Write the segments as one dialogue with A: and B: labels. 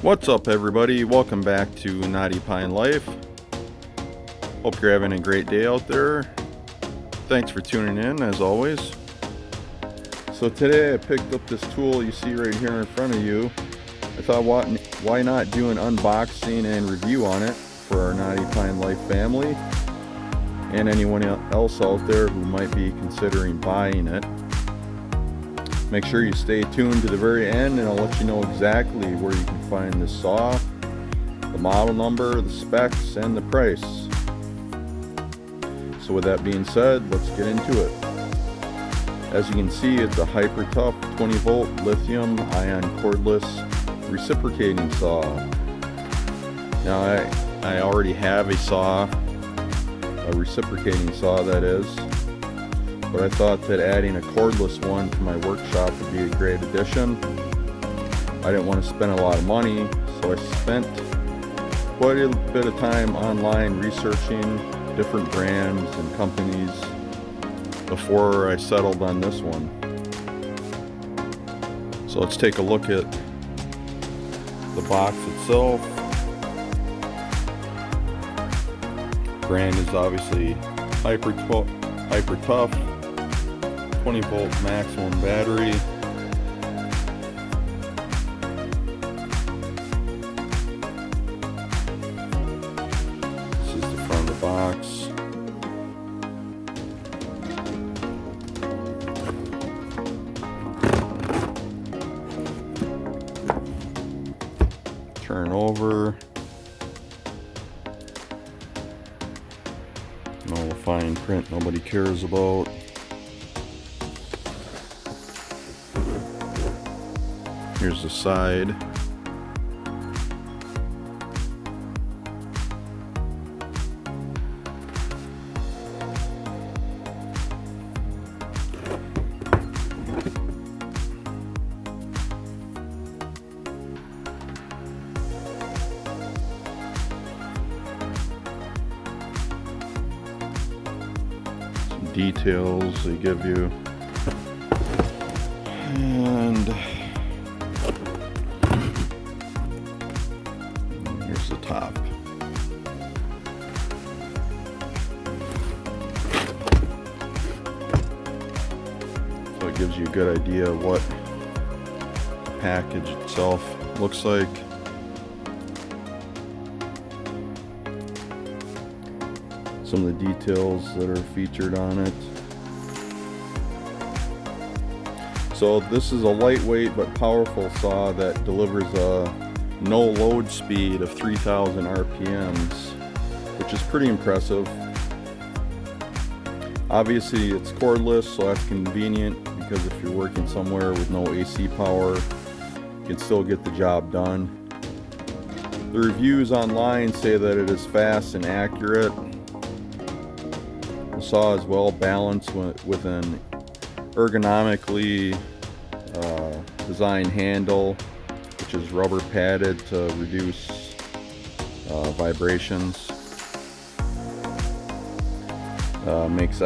A: What's up, everybody? Welcome back to Knotty Pine Life. Hope you're having a great day out there. Thanks for tuning in, as always. So today I picked up this tool you see right here in front of you. I thought, why not do an unboxing and review on it for our Knotty Pine Life family and anyone else out there who might be considering buying it. Make sure you stay tuned to the very end, and I'll let you know exactly where you can find this saw, the model number, the specs, and the price. So with that being said, let's get into it. As you can see, it's a hyper tough 20 volt lithium ion cordless reciprocating saw. Now I already have a saw, a reciprocating saw that is, but I thought that adding a cordless one to my workshop would be a great addition. I didn't want to spend a lot of money, so I spent quite a bit of time online researching different brands and companies before I settled on this one. So let's take a look at the box itself. Brand is obviously hyper tough 20 volt maximum battery. This is the front of the box. Turn over. No fine print nobody cares about. Here's the side. Some details they give you. And here's the top. So it gives you a good idea of what the package itself looks like. Some of the details that are featured on it. So this is a lightweight but powerful saw that delivers a no load speed of 3,000 RPMs, which is pretty impressive. Obviously it's cordless, so that's convenient because if you're working somewhere with no AC power, you can still get the job done. The reviews online say that it is fast and accurate. The saw is well balanced with an ergonomically designed handle, which is rubber padded to reduce vibrations. Makes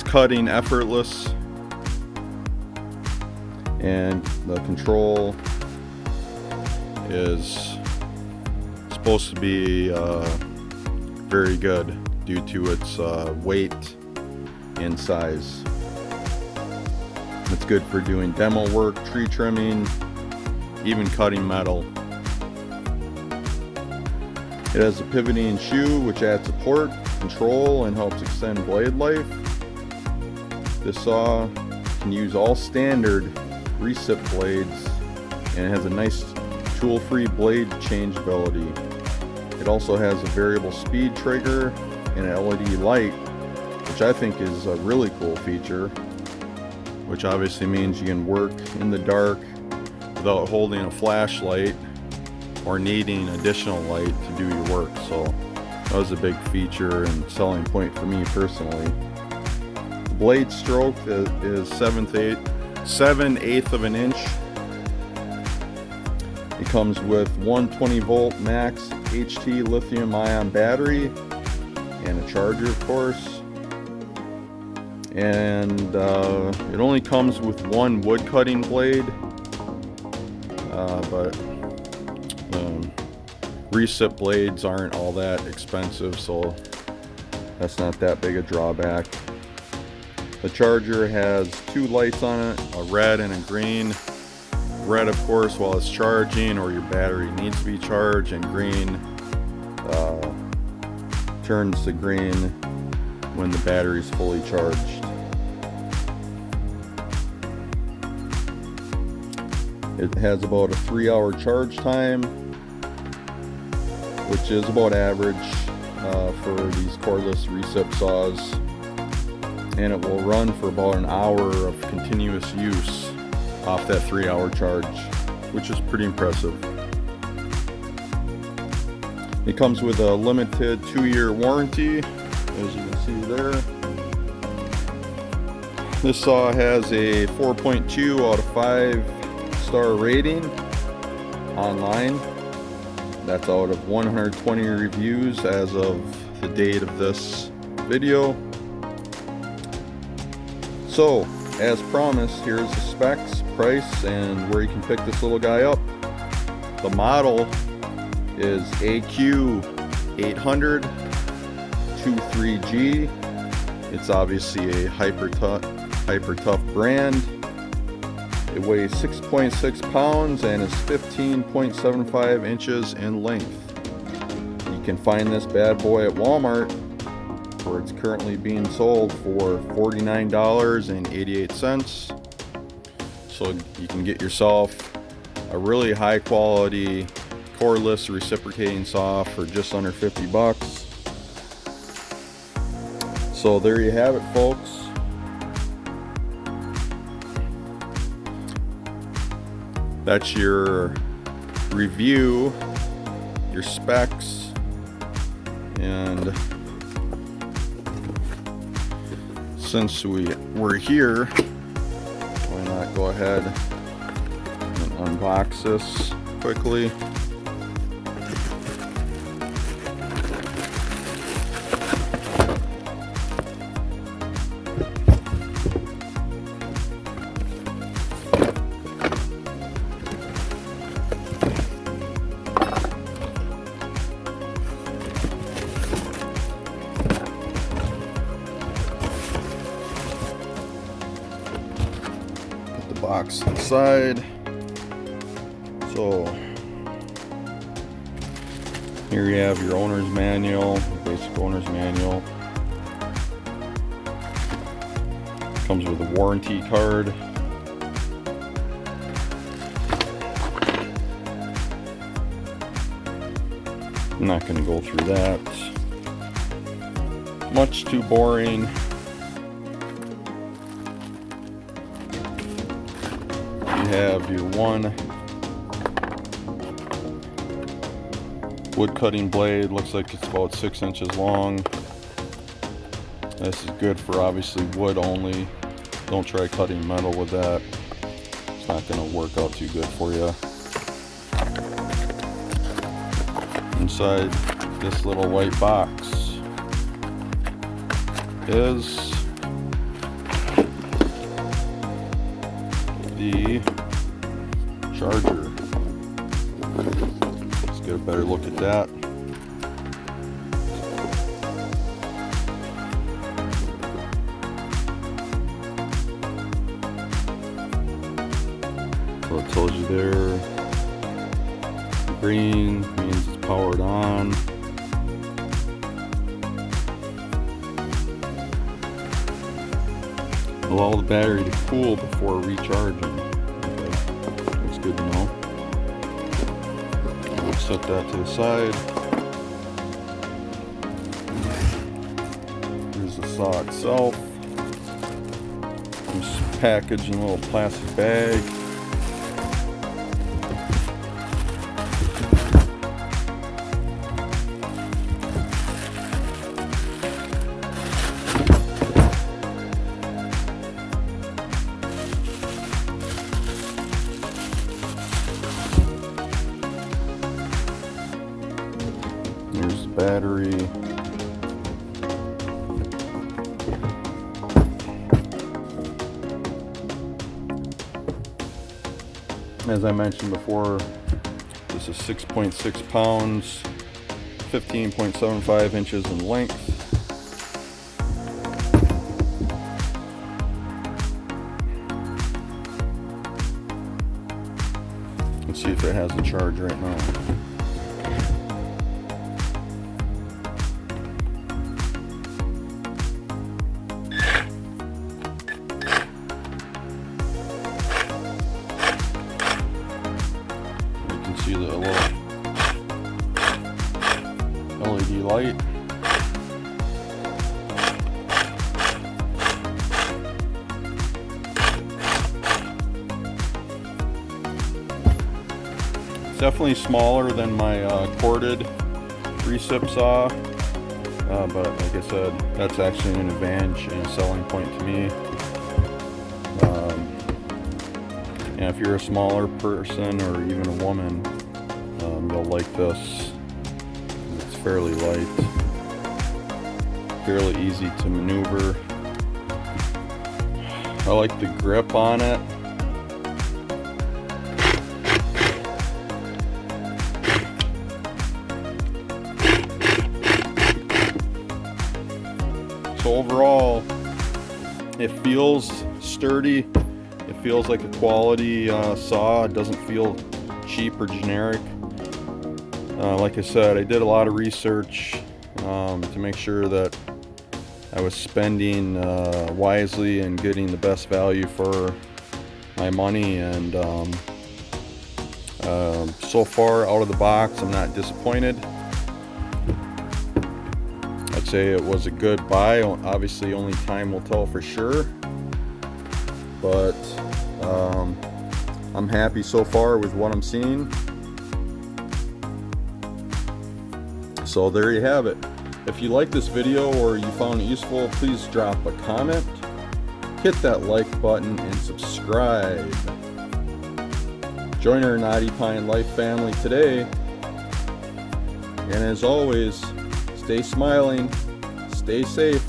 A: cutting effortless, and the control is supposed to be very good due to its weight and size. It's good for doing demo work, tree trimming, even cutting metal. It has a pivoting shoe which adds support, control, and helps extend blade life. This saw can use all standard recip blades, and it has a nice tool-free blade changeability. It also has a variable speed trigger and an LED light, which I think is a really cool feature, which obviously means you can work in the dark without holding a flashlight or needing additional light to do your work. So that was a big feature and selling point for me personally. The blade stroke is 7/8 of an inch. It comes with 120 volt max HT lithium ion battery and a charger, of course. And it only comes with one wood cutting blade, but Recip blades aren't all that expensive, so that's not that big a drawback. The charger has two lights on it, a red and a green. Red, of course, while it's charging or your battery needs to be charged, and green turns to green when the battery is fully charged. It has about a 3-hour charge time, which is about average for these cordless recip saws, and it will run for about an hour of continuous use off that 3-hour charge, which is pretty impressive. It comes with a limited 2-year warranty, as you can see there. This saw has a 4.2 out of 5-star rating online. That's out of 120 reviews as of the date of this video. So, as promised, here's the specs, price, and where you can pick this little guy up. The model is AQ800-23G. It's obviously a hyper tough brand. It weighs 6.6 pounds and is 15.75 inches in length. You can find this bad boy at Walmart, where it's currently being sold for $49.88. So you can get yourself a really high quality cordless reciprocating saw for just under 50 bucks. So there you have it, folks. That's your review, your specs, and since we're here, why not go ahead and unbox this quickly. Box inside. So here you have your owner's manual, basic owner's manual. Comes with a warranty card. I'm not going to go through that. Much too boring. You have your one wood cutting blade. Looks like it's about 6 inches long. This is good for obviously wood only. Don't try cutting metal with that. It's not going to work out too good for you. Inside this little white box is the charger. Let's get a better look at that. So it tells you there, green means it's powered on. Allow the battery to cool before recharging. Okay. That's good to know. We'll set that to the side. Here's the saw itself. It's packaged in a little plastic bag. Here's the battery. As I mentioned before, This is 6.6 pounds, 15.75 inches in length. Let's see if it has a charge right now. See the little LED light. It's definitely smaller than my corded recip saw, but like I said, that's actually an advantage and a selling point to me. And if you're a smaller person or even a woman, you'll like this. It's fairly light, fairly easy to maneuver. I like the grip on it. So overall, it feels sturdy. It feels like a quality saw. It doesn't feel cheap or generic. Like I said, I did a lot of research to make sure that I was spending wisely and getting the best value for my money. And so far, out of the box, I'm not disappointed. I'd say it was a good buy. Obviously, only time will tell for sure. But I'm happy so far with what I'm seeing. So there you have it. If you like this video or you found it useful, please drop a comment, hit that like button, and subscribe. Join our Knotty Pine Life family today. And as always, stay smiling, stay safe,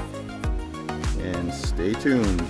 A: and stay tuned.